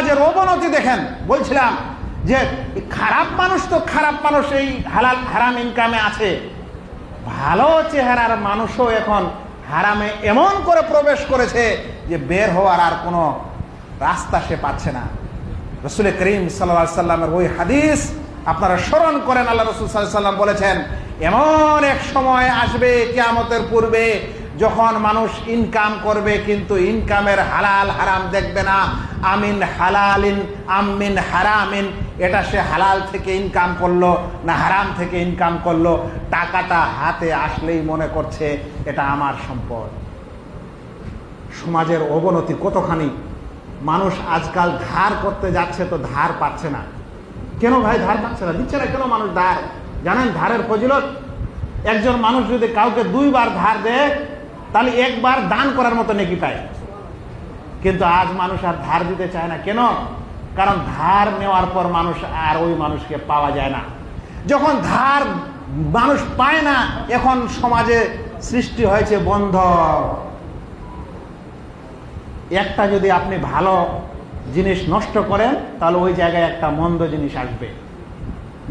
সমাজের অবনতি দেখেন। বলছিলাম যে খারাপ মানুষ তো খারাপ মানুষ এই হালাল হারাম ইনকামে আছে, ভালো চেহারার মানুষও এখন হারামে এমন করে প্রবেশ করেছে যে বের হওয়ার আর কোনো রাস্তা সে পাচ্ছে না। রাসূল করিম সাল্লাল্লাহু আলাইহি সাল্লামের ওই হাদিস আপনারা স্মরণ করেন। আল্লাহ রাসূল সাল্লাল্লাহু আলাইহি সাল্লাম বলেছেন, এমন এক সময় আসবে কিয়ামতের পূর্বে যখন মানুষ ইনকাম করবে কিন্তু ইনকামের হালাল হারাম দেখবে না। আমিন হালালিন আমিন হারামিন, এটা সে হালাল থেকে ইনকাম করলো না হারাম থেকে ইনকাম করলো, টাকাটা হাতে আসলেই মনে করছে এটা আমার সম্পদ। সমাজের অবনতি কতখানি। মানুষ আজকাল ধার করতে যাচ্ছে তো ধার পাচ্ছে না। কেন ভাই ধার পাচ্ছে না, দিচ্ছে না কেন মানুষ ধার? জানেন ধারের ফজিলত? একজন মানুষ যদি কাউকে 2 বার ধার দেয় তাহলে 1 বার দান করার মতো নেকি পায়। কিন্তু আজ মানুষ আর ধার দিতে চায় না। কেন? কারণ ধার নেওয়ার পর মানুষ আর ওই মানুষকে পাওয়া যায় না। যখন ধার মানুষ পায় না, এখন সমাজে সৃষ্টি হয়েছে বন্ধক। একটা যদি আপনি ভালো জিনিস নষ্ট করেন তাহলে ওই জায়গায় একটা মন্দ জিনিস আসবে।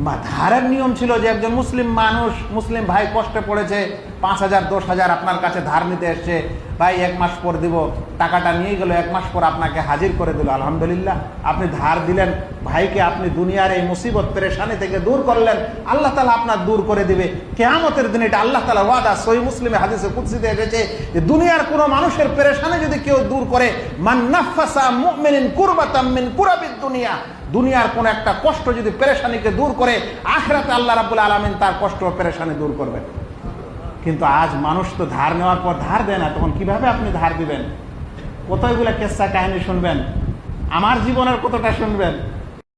বা ধারের নিয়ম ছিল যে একজন মুসলিম মানুষ, মুসলিম ভাই কষ্টে পড়েছে, 5,000 10,000 আপনার কাছে ধার নিতে এসছে, ভাই 1 মাস পর দিব, টাকাটা নিয়ে গেল, 1 মাস পর আপনাকে হাজির করে দিল। আলহামদুলিল্লাহ, আপনি ধার দিলেন ভাইকে, আপনি দুনিয়ার এই মুসিবত পেরেশানি থেকে দূর করলেন, আল্লাহ তাআলা আপনার দূর করে দিবে কিয়ামতের দিন। এটা আল্লাহ তাআলার ওয়াদা। সহিহ মুসলিমে হাদিসে কুদসিতে এসেছে যে দুনিয়ার কোনো মানুষের পেরেশানি যদি কেউ দূর করে, মান নাফাসা মুমিনিন কুরবাতাম মিন কুরাবিদ দুনিয়া, দুনিয়ার কোন একটা কষ্ট যদি পেরেশানিকে দূর করে, আখিরাতে আল্লাহ রাব্বুল আলামিন তার কষ্ট ও পেরেশানি দূর করবেন। কিন্তু আজ মানুষ তো ধার নেওয়ার পর ধার দেয় না, তখন কিভাবে আপনি ধার দিবেন? কতগুলো কেসা কাহিনী শুনবেন, আমার জীবনের কতটা শুনবেন।